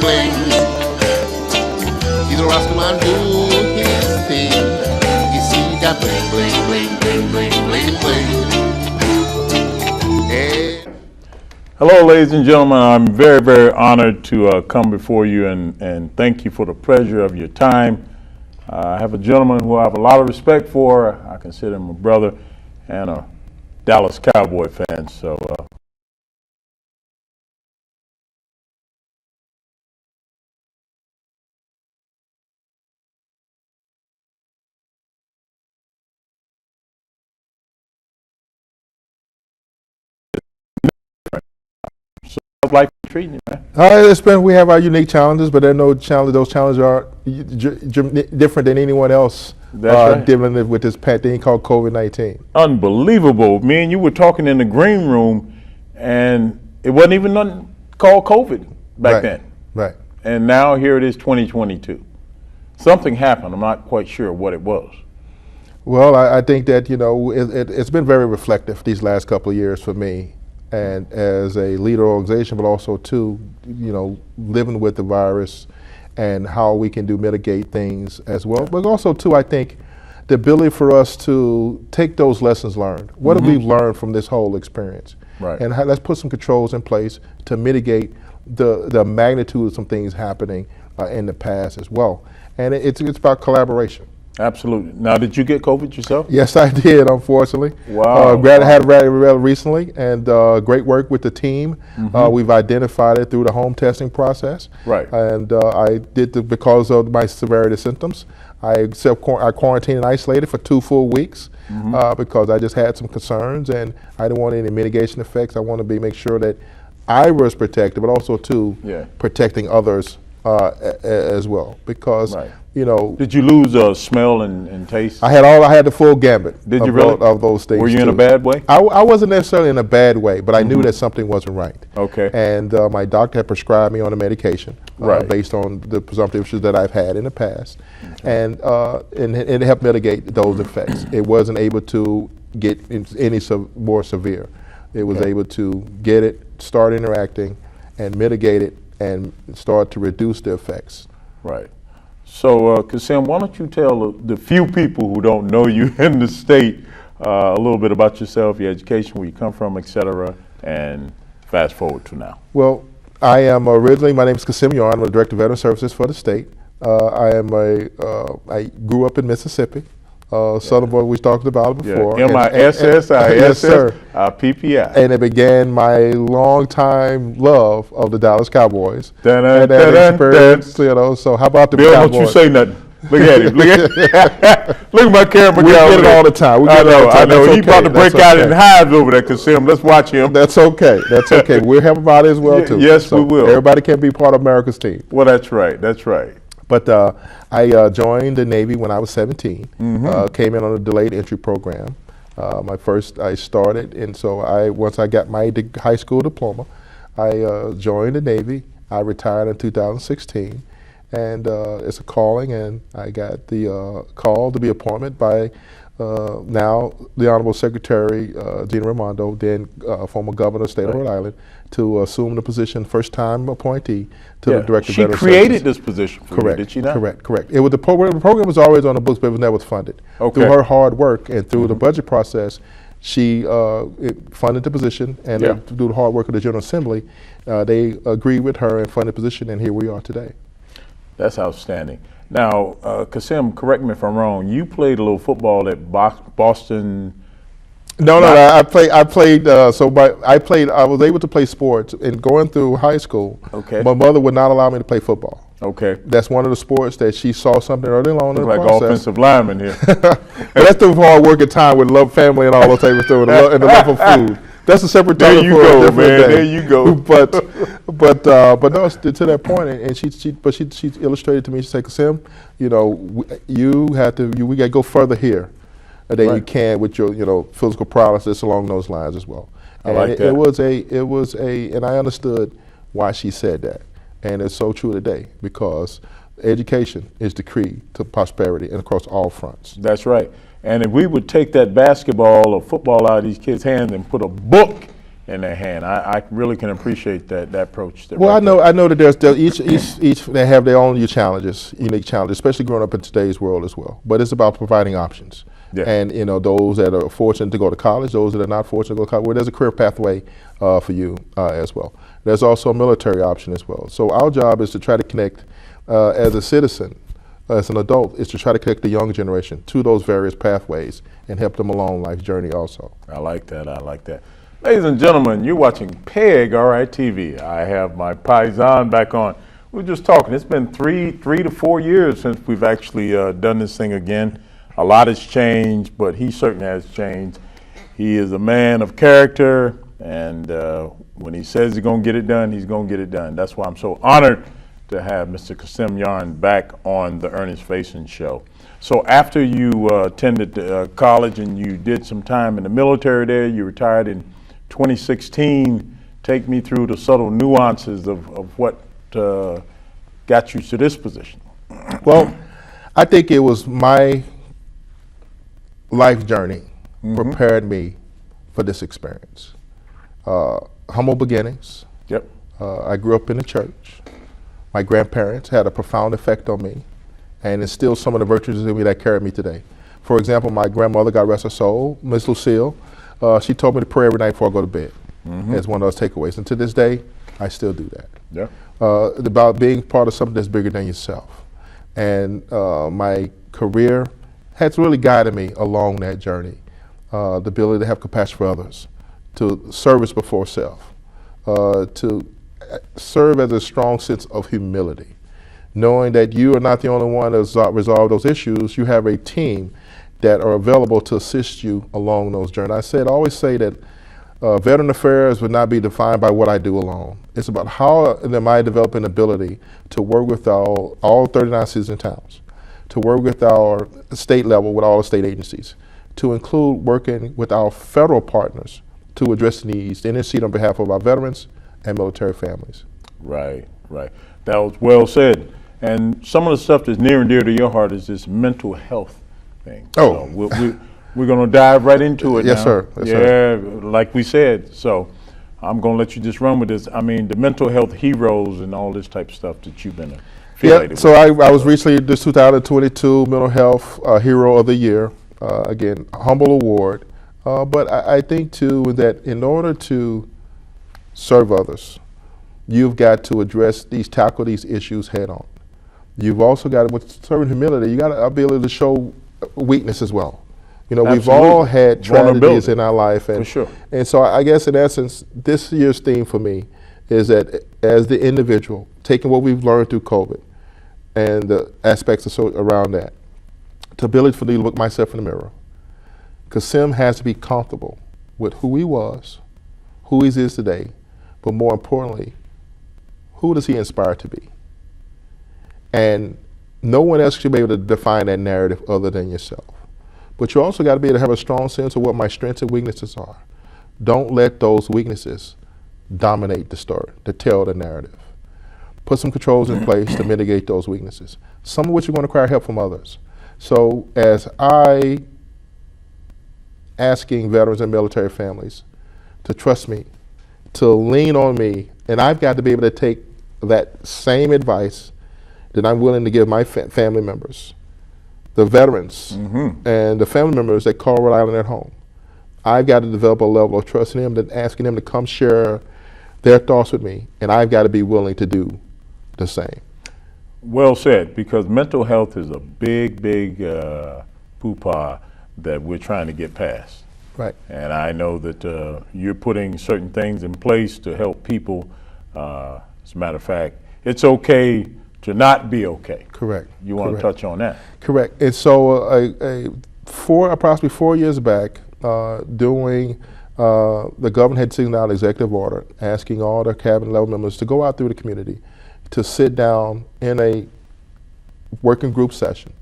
bling. He's a Rastaman doing his thing. You see, he got bling, bling, bling, bling, bling, bling, bling. Hello, ladies and gentlemen. I'm very, very honored to come before you and thank you for the pleasure of your time. I have a gentleman who I have a lot of respect for. I consider him a brother and a Dallas Cowboy fan. So. How's life treating you, man? We have our unique challenges, but there are no challenge. Those challenges are different than anyone else Right. dealing with this thing called COVID-19. Unbelievable. Me and you were talking in the green room, and it wasn't even nothing called COVID back then. Right. And now here it is, 2022. Something happened. I'm not quite sure what it was. Well, I think that it's been very reflective these last couple of years for me, and as a leader organization, but also too, living with the virus and how we can mitigate things as well. But also too, I think the ability for us to take those lessons learned. What have we learned from this whole experience? Right. And let's put some controls in place to mitigate the magnitude of some things happening in the past as well. And it's about collaboration. Absolutely. Now, did you get COVID yourself? Yes, I did, unfortunately. Wow. Had recently, and great work with the team. We've identified it through the home testing process. Right. And I did because of my severity of symptoms. I quarantined and isolated for 2 full weeks because I just had some concerns, and I didn't want any mitigation effects. I want to make sure that I was protected, but also too protecting others as well, because Did you lose smell and taste? I had the full gambit. Did you really? Of those things. Were you in a bad way? I wasn't necessarily in a bad way, but I knew that something wasn't right. Okay. And my doctor had prescribed me on a medication based on the presumptive issues that I've had in the past, and it helped mitigate those effects. It wasn't able to get any more severe. It was able to get it, start interacting, and mitigate it, and start to reduce the effects. Right. So, Kasim, why don't you tell the few people who don't know you in the state a little bit about yourself, your education, where you come from, et cetera, and fast forward to now. Well, I am my name is Kasim Yarn. I'm the Director of Veteran Services for the state. I grew up in Mississippi. Southern Boy, we talked about it before. MISSISS, PPI. And it began my long-time love of the Dallas Cowboys. Dun, and dun, that experience, so how about the Bill, Cowboys? don't you say nothing. Look at him. Look at my camera. We get it all the time. I know. That's He's about to break okay. out in hives over there, Kasim. Let's watch him. That's okay. That's okay. We'll have about it as well, too. Yes, we will. Everybody can be part of America's team. Well, that's right. That's right. But I joined the Navy when I was 17. Came in on a delayed entry program. I started, and so once I got my high school diploma, I joined the Navy. I retired in 2016, and it's a calling, and I got the call to be appointed by now the Honorable Secretary Gina Raimondo, then former Governor of the State of Rhode Island, to assume the position, first-time appointee to the Director of Veteran Services. She created this position for you, did she not? Correct. It was the program was always on the books, but it was never funded. Okay. Through her hard work and through the budget process, she funded the position, and through the hard work of the General Assembly, they agreed with her and funded the position, and here we are today. That's outstanding. Now, Kasim, correct me if I'm wrong. You played a little football at Boston. No. I played. I was able to play sports, and going through high school. Okay. My mother would not allow me to play football. Okay. That's one of the sports that she saw something early on in the like process. Offensive lineman here. And that's the hard work at time with love, family, and all those types of stuff, and the love of food. That's a separate topic for a different day. There you go. But no, it's to that point, and she illustrated to me. She said, "Kasim, we got to go further here than you can with your physical prowess along those lines as well." I like that. It was and I understood why she said that, and it's so true today because education is the key to prosperity and across all fronts. That's right. And if we would take that basketball or football out of these kids' hands and put a book in their hand. I really can appreciate that approach. Well, I know that there's each they have their own unique challenges, especially growing up in today's world as well. But it's about providing options. Yeah. And those that are fortunate to go to college, those that are not fortunate to go to college, well, there's a career pathway for you as well. There's also a military option as well. So our job is to try to connect as a citizen, as an adult, is to try to connect the younger generation to those various pathways and help them along life's journey also. I like that. I like that. Ladies and gentlemen, you're watching PEG RITV. I have my Payton back on. We're just talking. It's been three to 4 years since we've actually done this thing again. A lot has changed, but he certainly has changed. He is a man of character, and when he says he's going to get it done, he's going to get it done. That's why I'm so honored to have Mr. Kasim Yarn back on the Ernest Faison Show. So after you attended college and you did some time in the military there, you retired in 2016. Take me through the subtle nuances of what got you to this position. Well, I think it was my life journey prepared me for this experience. Humble beginnings. Yep. I grew up in the church. My grandparents had a profound effect on me and instilled some of the virtues in me that carried me today. For example, my grandmother, God rest her soul, Miss Lucille, she told me to pray every night before I go to bed as one of those takeaways. And to this day, I still do that. Yeah. About being part of something that's bigger than yourself. And my career has really guided me along that journey. The ability to have compassion for others, to service before self, to serve as a strong sense of humility. Knowing that you are not the only one that's resolved those issues, you have a team that are available to assist you along those journeys. I always say that veteran affairs would not be defined by what I do alone. It's about how am I developing ability to work with all 39 cities and towns, to work with our state level with all the state agencies, to include working with our federal partners to address the needs, to intercede on behalf of our veterans and military families. Right, right. That was well said. And some of the stuff that's near and dear to your heart is this mental health thing. Oh. So we're going to dive right into it Yes, now. sir. Yes, yeah, sir. like we said. So I'm going to let you just run with this. I mean, the mental health heroes and all this type of stuff that you've been affiliated with. So I was recently this 2022 Mental Health Hero of the Year. Again, humble award. But I think, too, that in order to serve others, you've got to tackle these issues head on. You've also got to, with certain humility, you got to be able to show weakness as well. We've Absolutely. all had tragedies in our life. And, For sure. And so I guess in essence, this year's theme for me is that as the individual, taking what we've learned through COVID and the aspects around that, the ability for me to look myself in the mirror. Kasim has to be comfortable with who he was, who he is today, but more importantly, who does he inspire to be? And no one else should be able to define that narrative other than yourself. But you also got to be able to have a strong sense of what my strengths and weaknesses are. Don't let those weaknesses dominate the story, to tell the narrative. Put some controls in place to mitigate those weaknesses, some of which are going to require help from others. So as I asking veterans and military families to trust me, to lean on me, and I've got to be able to take that same advice that I'm willing to give my family members, the veterans and the family members that call Rhode Island at home. I've got to develop a level of trust in them, that asking them to come share their thoughts with me, and I've got to be willing to do the same. Well said, because mental health is a big poo-pah that we're trying to get past. Right. And I know that you're putting certain things in place to help people. As a matter of fact, it's okay to not be okay. Correct. You want to touch on that? Correct. And so approximately 4 years back, the governor had signaled out an executive order asking all the cabinet level members to go out through the community to sit down in a working group session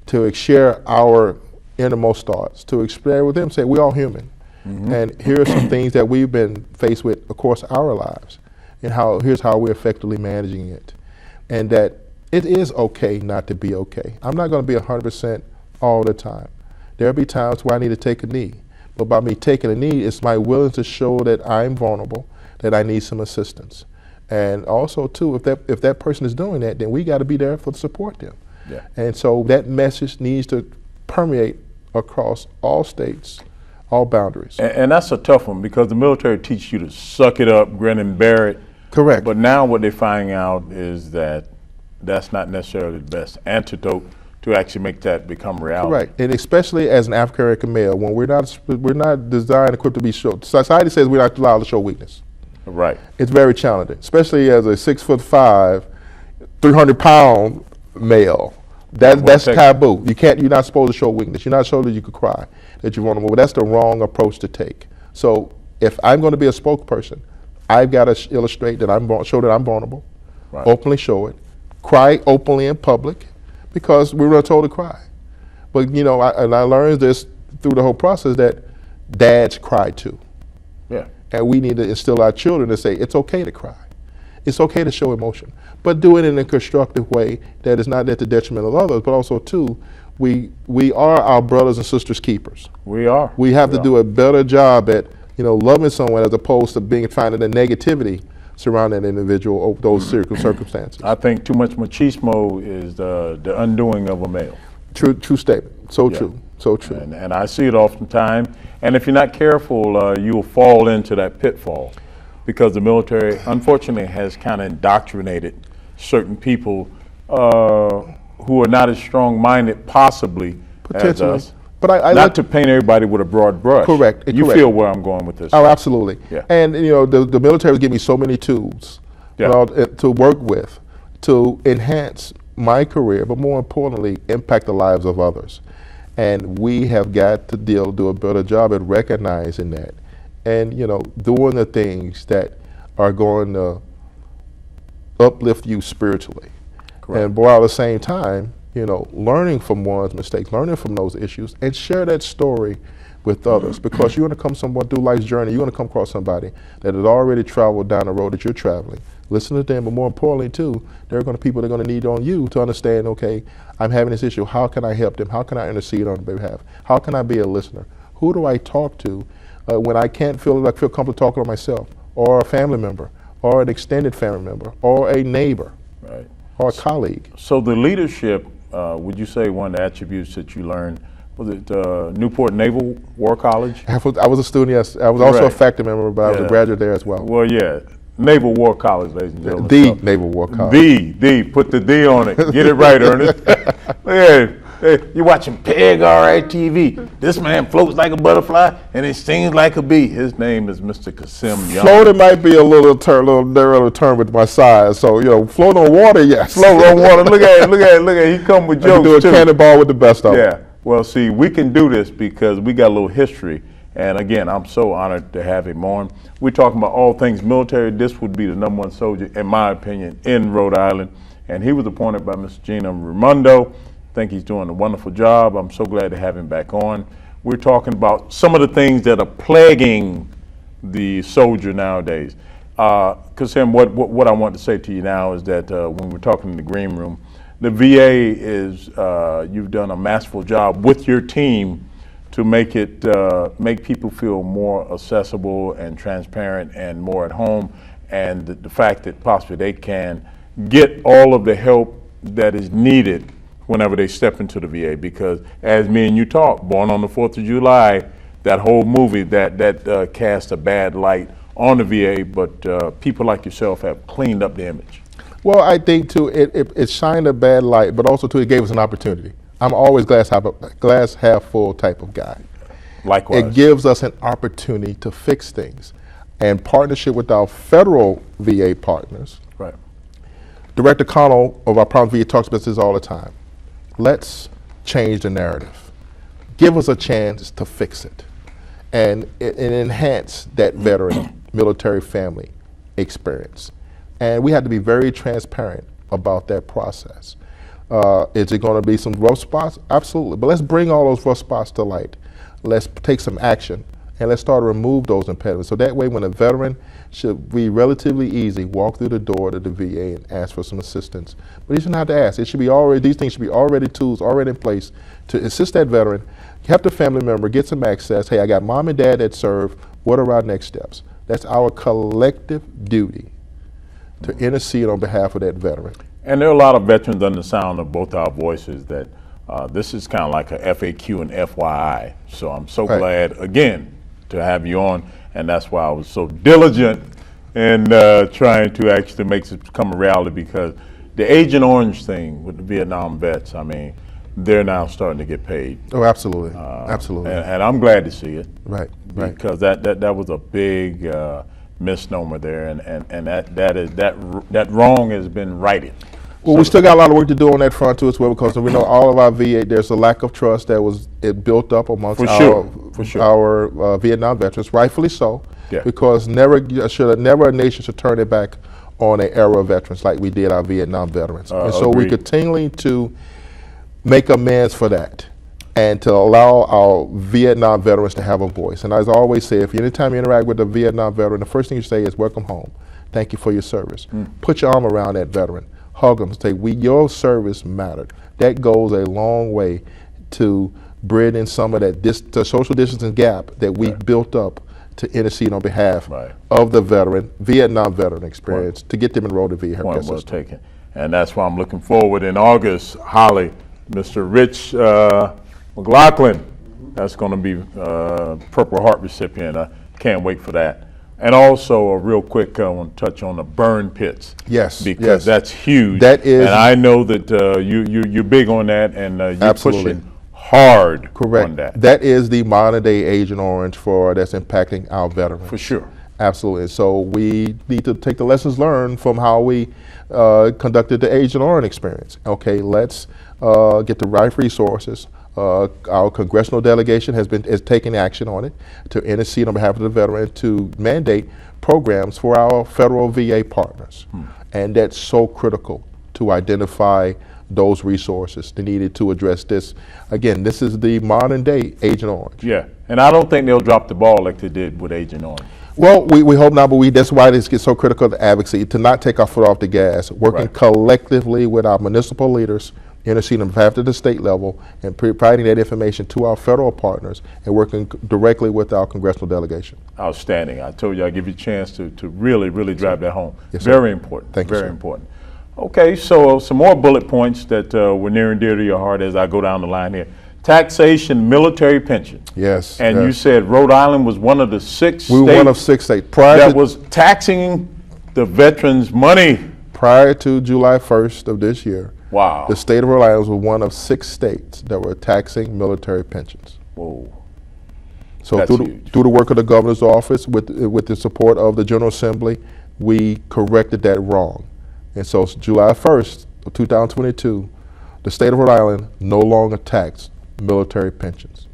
to share our innermost thoughts, to explain with them, say we're all human. And here are some things that we've been faced with across our lives, and here's how we're effectively managing it. And that it is okay not to be okay. I'm not going to be 100% all the time. There'll be times where I need to take a knee, but by me taking a knee, it's my willingness to show that I'm vulnerable, that I need some assistance. And also, too, if that person is doing that, then we got to be there to support them. Yeah. And so that message needs to permeate across all states, all boundaries. And that's a tough one, because the military teaches you to suck it up, grin and bear it. Correct. But now what they're finding out is that that's not necessarily the best antidote to actually make that become reality. Right, and especially as an African American male, when we're not designed, equipped to be shown. Society says we're not allowed to show weakness. Right. It's very challenging, especially as a 6'5", 300-pound male. That's taboo. You're not supposed to show weakness. You're not supposed that you could cry, that you're vulnerable. But that's the wrong approach to take. So if I'm going to be a spokesperson, I've got to illustrate that show that I'm vulnerable, Right. openly show it, cry openly in public, because we were told to cry. But I learned this through the whole process, that dads cry too. Yeah. And we need to instill our children to say it's okay to cry. It's okay to show emotion, but do it in a constructive way that is not at the detriment of others, but also too, we are our brothers and sisters keepers. We are. We have to do a better job at loving someone, as opposed to finding the negativity surrounding that individual or those circumstances. I think too much machismo is the undoing of a male. True statement. So Yeah. true. So true. And I see it oftentimes. And if you're not careful, you'll fall into that pitfall, because the military, unfortunately, has kind of indoctrinated certain people who are not as strong-minded, possibly, as Potentially. us. But I Not like to paint everybody with a broad brush. Correct. You Correct. feel where I'm going with this. Oh, absolutely. Yeah. And the military has given me so many tools Yeah. to work with, to enhance my career, but more importantly, impact the lives of others. And we have got to do a better job at recognizing that, and doing the things that are going to uplift you spiritually. Correct. And while at the same time, learning from one's mistakes, learning from those issues, and share that story with others, because you're going to come somewhere through life's journey, you're going to come across somebody that has already traveled down the road that you're traveling. Listen to them, but more importantly too, there are going to people that are going to need on you to understand, okay, I'm having this issue, how can I help them? How can I intercede on their behalf? How can I be a listener? Who do I talk to when I can't feel comfortable talking to myself, or a family member, or an extended family member, or a neighbor, Right. or a colleague? So the leadership, would you say one of the attributes that you learned, was it Newport Naval War College? I was a student, yes. I was also a Right. faculty member, but I was a Yeah. graduate there as well. Well, yeah, Naval War College, ladies and gentlemen. The So, Naval War College. put the D on it. Get it right, Ernest. Hey, you're watching Peg TV. This man floats like a butterfly and he stings like a bee. His name is Mr. Kasim Yarn. Floating might be a little narrow term with my size, so float on water, yes. Float on water. Look at it. He come with I can jokes do a too. cannonball with the best of them. Yeah. Well, see, we can do this because we got a little history. And again, I'm so honored to have him on. We're talking about all things military. This would be the #1 soldier, in my opinion, in Rhode Island. And he was appointed by Ms. Gina Raimondo. I think he's doing a wonderful job. I'm so glad to have him back on. We're talking about some of the things that are plaguing the soldier nowadays. Kasim, what I want to say to you now is that when we're talking in the green room, the VA is, you've done a masterful job with your team to make people feel more accessible and transparent and more at home, and the fact that possibly they can get all of the help that is needed whenever they step into the VA. Because as me and you talk, Born on the 4th of July, that whole movie that cast a bad light on the VA, but people like yourself have cleaned up the image. Well, I think too, it shined a bad light, but also too, it gave us an opportunity. I'm always glass half full type of guy. Likewise. It gives us an opportunity to fix things. And partnership with our federal VA partners. Right. Director Connell of our Promise VA talks about this all the time. Let's change the narrative. Give us a chance to fix it and enhance that veteran military family experience. And we have to be very transparent about that process. Is it going to be some rough spots? Absolutely. But let's bring all those rough spots to light. Let's take some action and let's start to remove those impediments. So that way when a veteran should be relatively easy. Walk through the door to the VA and ask for some assistance. But you shouldn't have to ask. It should be already, these things should be already tools already in place to assist that veteran, help the family member get some access. Hey, I got mom and dad that serve. What are our next steps? That's our collective duty to intercede on behalf of that veteran. And there are a lot of veterans under the sound of both our voices that this is kind of like a FAQ and FYI. So I'm so glad, again, to have you on. And that's why I was so diligent in trying to actually make this become a reality, because the Agent Orange thing with the Vietnam vets, I mean, they're now starting to get paid. Oh, absolutely, absolutely. And I'm glad to see it. Right. Because that was a big misnomer there, and that wrong has been righted. Well, we still got a lot of work to do on that front too as well, because we know all of our VA, there's a lack of trust that was built up amongst our Vietnam veterans, rightfully so, because never a nation should turn it back on an era of veterans like we did our Vietnam veterans. And so we continuing to make amends for that and to allow our Vietnam veterans to have a voice. And as I always say, if anytime you interact with a Vietnam veteran, the first thing you say is, welcome home. Thank you for your service. Put your arm around that veteran. Hug them, say, your service mattered. That goes a long way to bridging some of that the social distancing gap that we built up to intercede on behalf of the Vietnam veteran experience, to get them enrolled in VA healthcare system. Was taken. And that's why I'm looking forward in August, Holly, Mr. Rich McLaughlin, that's going to be Purple Heart recipient. I can't wait for that. And also, real quick, I want to touch on the burn pits. Yes, because that's huge. That is, and I know that you're big on that, and you're pushing hard on that. That is the modern day Agent Orange that's impacting our veterans. For sure. Absolutely. So we need to take the lessons learned from how we conducted the Agent Orange experience. Okay, let's get the right resources. Our congressional delegation is taking action on it to intercede on behalf of the veteran to mandate programs for our federal VA partners. And that's so critical to identify those resources needed to address this. Again, this is the modern day Agent Orange. Yeah, and I don't think they'll drop the ball like they did with Agent Orange. Well, we hope not, but that's why this gets so critical to advocacy, to not take our foot off the gas, working collectively with our municipal leaders, interceding on behalf of the state level, and providing that information to our federal partners, and working directly with our congressional delegation. Outstanding. I told you I'd give you a chance to really drive that home. Yes, very important. Thank you, very important. Okay, so some more bullet points that were near and dear to your heart as I go down the line here. Taxation, military pension. Yes. And you said Rhode Island was one of the 6 states. We were one of 6 states. That was taxing the veterans' money. Prior to July 1st of this year. Wow. The state of Rhode Island was one of 6 states that were taxing military pensions. Whoa. So through the work of the governor's office, with the support of the General Assembly, we corrected that wrong. And so July 1st of 2022, the state of Rhode Island no longer taxed military pensions.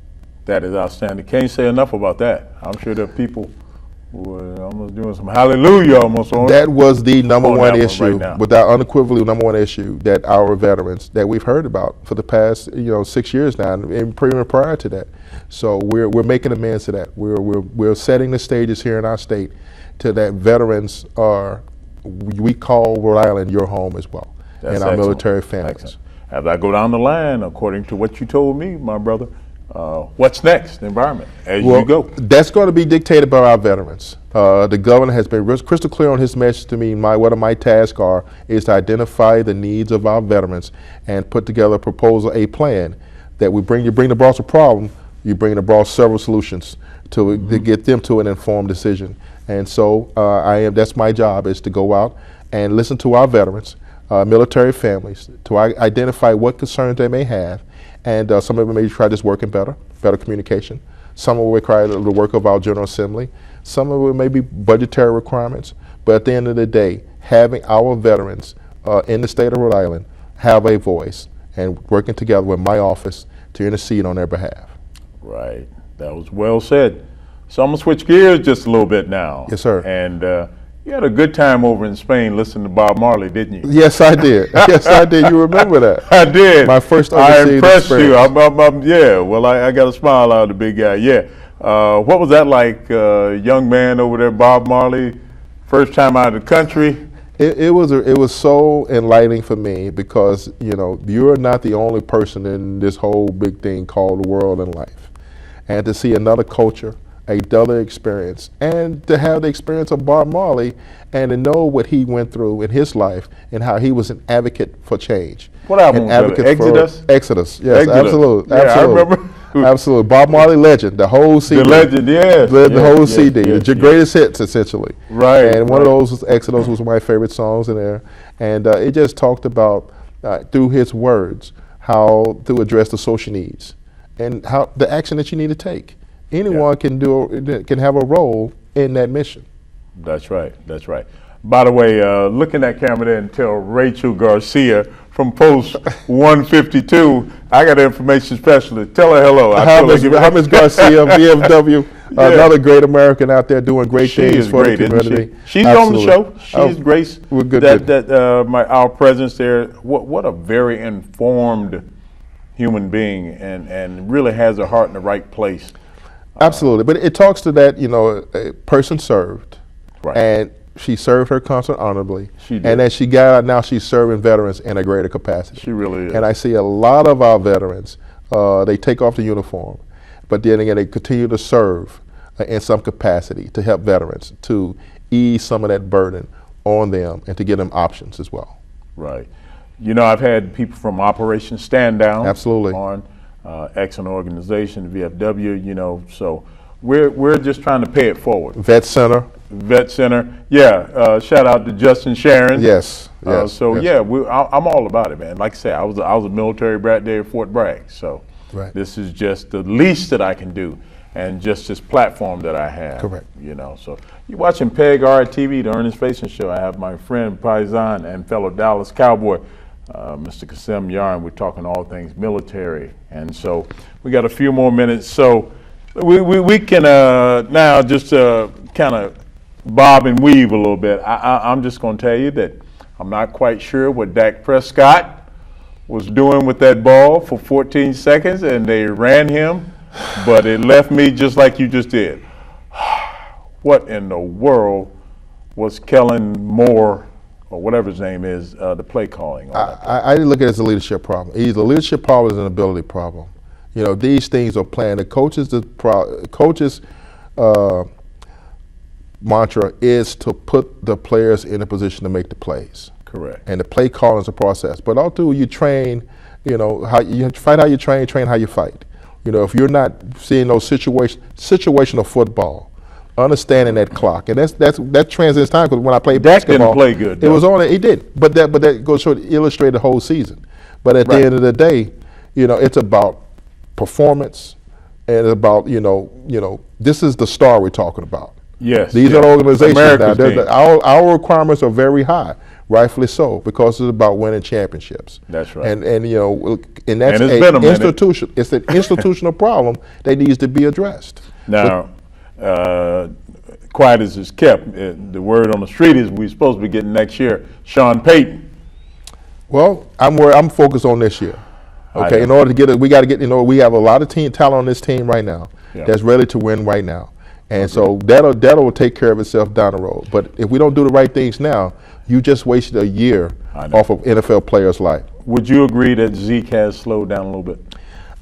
That is outstanding. Can't say enough about that. I'm sure there are people who are almost doing some hallelujah almost on that. Was the number one issue, right, without unequivocally number one issue that our veterans that we've heard about for the past 6 years now, and prior to that. So we're making amends to that. We're setting the stages here in our state to that veterans are, we call Rhode Island your home as well. That's and our excellent. Military families. Excellent. As I go down the line, according to what you told me, my brother, what's next? The environment, as you go. That's going to be dictated by our veterans. The governor has been crystal clear on his message to me. What my tasks are is to identify the needs of our veterans and put together a proposal, a plan that you bring the boss a problem, you bring the boss several solutions to get them to an informed decision. And so that's my job, is to go out and listen to our veterans, military families, to identify what concerns they may have. And some of them may try this working better communication. Some will require the work of our General Assembly. Some of it may be budgetary requirements. But at the end of the day, having our veterans in the state of Rhode Island have a voice and working together with my office to intercede on their behalf. Right. That was well said. So I'm going to switch gears just a little bit now. Yes, sir. And you had a good time over in Spain listening to Bob Marley, didn't you? Yes, I did. Yes, I did. You remember that? I did. My first I overseas impressed experience. you. Yeah. Well, I got a smile out of the big guy. Yeah. What was that like, young man over there, Bob Marley, First time out of the country. It was so enlightening for me because, you know, you're not the only person in this whole big thing called the world and life. And to see another culture, another experience, and to have the experience of Bob Marley and to know what he went through in his life and how he was an advocate for change. What album An was that? advocate Exodus? for Exodus, yes, Exodus. absolutely. Yeah, absolutely. I remember. Absolutely. Bob Marley legend, the whole CD. The legend, yes. The whole yes, CD, yes, your yes. greatest hits, essentially. Right. And one right. of those was Exodus, was my favorite songs in there. And it just talked about, through his words, how to address the social needs and how the action that you need to take. Anyone can have a role in that mission. That's right. That's right. By the way, look in that camera there and tell Rachel Garcia from Post 152, I got an information specialist. Tell her hello. James Garcia, VFW, another great American out there doing great things for the community. She's on the show. She's Grace. We're good. Our presence there. What a very informed human being, and really has her heart in the right place. Absolutely, but it talks to that, you know, a person served, Right. and she served her country honorably. She did. And as she got out now, she's serving veterans in a greater capacity. She really is. And I see a lot of our veterans, they take off the uniform, but then again, they continue to serve in some capacity to help veterans, to ease some of that burden on them and to give them options as well. Right. You know, I've had people from Operation Stand Down. Absolutely. On excellent organization, VFW, you know, so we're just trying to pay it forward. Vet Center. Vet Center, yeah. Shout out to Justin Sharon. Yes. Yes. So yes. yeah, I'm all about it, man. Like I said, I was a military brat there at Fort Bragg. So Right. this is just the least that I can do, and just this platform that I have. Correct. You know, so you're watching PEG RTV, the Ernest Faison Show. I have my friend Paisan and fellow Dallas Cowboy, Mr. Kasim Yarn. We're talking all things military, and so we got a few more minutes. So we can now just kind of bob and weave a little bit. I'm just going to tell you that I'm not quite sure what Dak Prescott was doing with that ball for 14 seconds, and they ran him, but it left me just like you just did. What in the world was Kellen Moore, or whatever his name is, the play calling on that play? I look at it as a leadership problem. Either a leadership problem is an ability problem. You know, these things are planned. The coaches' mantra is to put the players in a position to make the plays. Correct. And the play calling is a process. But all through you train, you know, how you fight how you train how you fight. You know, if you're not seeing those situational football, understanding that clock, and that transcends time, because when I played basketball, didn't play good. It was on it. He did, but that goes to illustrate the whole season. But at the end of the day, you know, it's about performance, and it's about you know, this is the star we're talking about. Yes. These are the organizations America's now. team. Our requirements are very high, rightfully so, because it's about winning championships. That's right. And you know, and that's And it's been a minute. institution. It's an institutional problem that needs to be addressed. Now, quiet as it's kept, the word on the street is we're supposed to be getting next year Sean Payton. Well, I'm focused on this year. Okay, in order to get it, we got to get. You know, we have a lot of talent on this team right now that's ready to win right now. And so that'll take care of itself down the road. But if we don't do the right things now, you just wasted a year off of NFL players' life. Would you agree that Zeke has slowed down a little bit?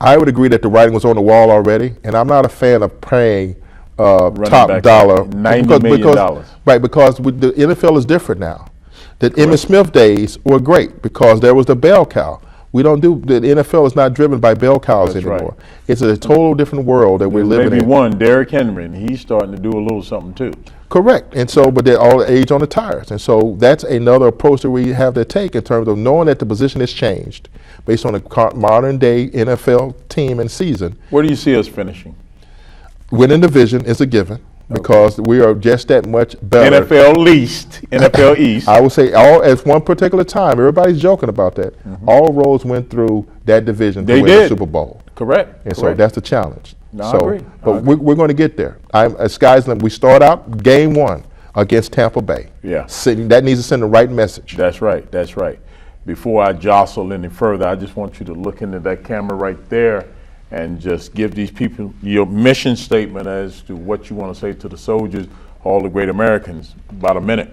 I would agree that the writing was on the wall already, and I'm not a fan of paying top dollar. $90 million. Right, because the NFL is different now. The Emmitt Smith days were great because there was the bell cow. The NFL is not driven by bell cows anymore. Right. It's a total different world that we're living in. Maybe one, Derrick Henry, and he's starting to do a little something too. Correct. And so, but they're all age on the tires. And so that's another approach that we have to take in terms of knowing that the position has changed based on the modern day NFL team and season. Where do you see us finishing? Winning division is a given. Because we are just that much better. NFL East. I would say at one particular time, everybody's joking about that. All roads went through that division to win the Super Bowl. Correct. And so that's the challenge. No, I agree. But we're going to get there. Sky's the limit. We start out game 1 against Tampa Bay. Yeah. That needs to send the right message. That's right. That's right. Before I jostle any further, I just want you to look into that camera right there and just give these people your mission statement as to what you want to say to the soldiers all the great Americans, about a minute.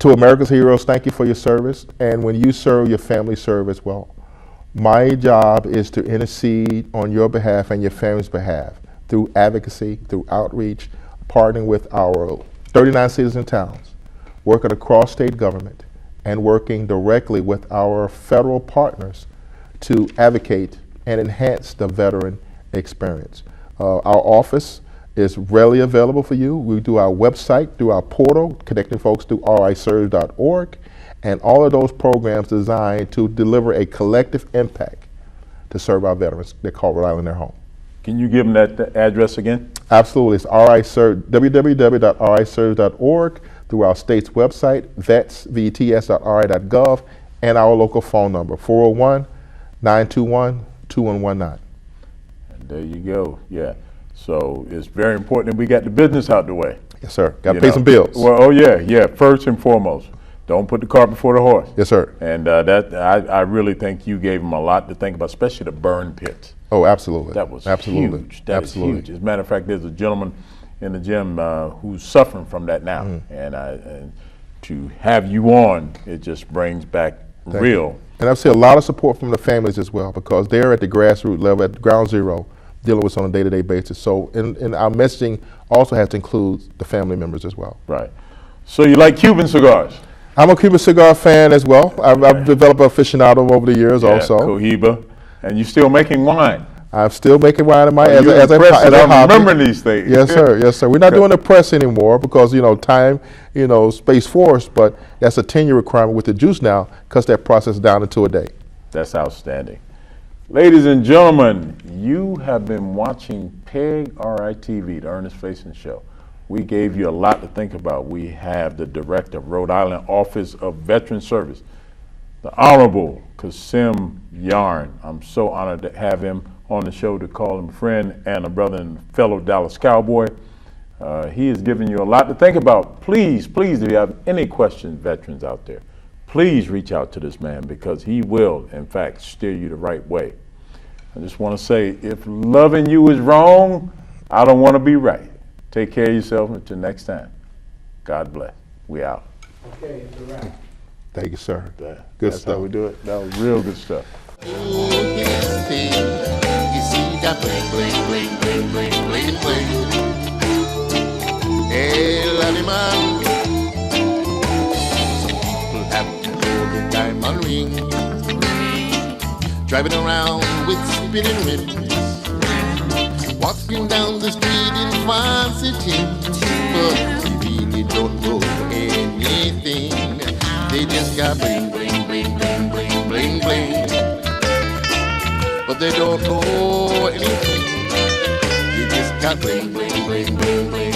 To America's heroes, thank you for your service. And when you serve, your family serve as well. My job is to intercede on your behalf and your family's behalf through advocacy, through outreach, partnering with our 39 cities and towns, working across state government, and working directly with our federal partners to advocate and enhance the veteran experience. Our office is readily available for you. We do our website, through our portal, connecting folks through riserve.org, and all of those programs designed to deliver a collective impact to serve our veterans that call Rhode Island their home. Can you give them that address again? Absolutely. It's www.riserve.org, through our state's website, vets.ri.gov, and our local phone number, 401-921-2119. And there you go. Yeah. So it's very important that we got the business out the way. Yes, sir. Got to pay some bills. Well, oh yeah. First and foremost, don't put the cart before the horse. Yes, sir. And I really think you gave them a lot to think about, especially the burn pits. Oh, absolutely. That was absolutely. huge. That absolutely. is huge. As a matter of fact, there's a gentleman in the gym who's suffering from that now, and to have you on, it just brings back Thank real. You. And I've seen a lot of support from the families as well, because they're at the grassroots level, at ground zero, dealing with this on a day-to-day basis. So, and our messaging also has to include the family members as well. Right. So you like Cuban cigars? I'm a Cuban cigar fan as well. I've developed an aficionado over the years also. Cohiba. And you're still making wine? I'm still making wine in my as a hobby. I'm remembering these things. Yes, sir. Yes, sir. We're not doing the press anymore because, time, Space Force, but that's a 10-year requirement with the juice now, cuts that process down into a day. That's outstanding. Ladies and gentlemen, you have been watching PEG RITV, the Ernest Faison Show. We gave you a lot to think about. We have the Director of Rhode Island Office of Veteran Service, the Honorable Kasim Yarn. I'm so honored to have him on the show, to call him a friend and a brother and fellow Dallas Cowboy. He has given you a lot to think about. Please, if you have any questions, veterans out there, please reach out to this man, because he will, in fact, steer you the right way. I just want to say, if loving you is wrong, I don't want to be right. Take care of yourself until next time. God bless. We out. Okay, it's a wrap. Thank you, sir. Good That's stuff. how we do it. That was real good stuff. Oh, yes, thing. You see that bling, bling, bling, bling, bling, bling, bling. Hey, animal. Some people have to know the diamond ring. Driving around with spinning rims. Walking down the street in fancy things. But they really don't know anything. They just got bling, bling, bling, bling, bling, bling, bling. But they don't know anything. They just got bling, bling, bling, bling, bling.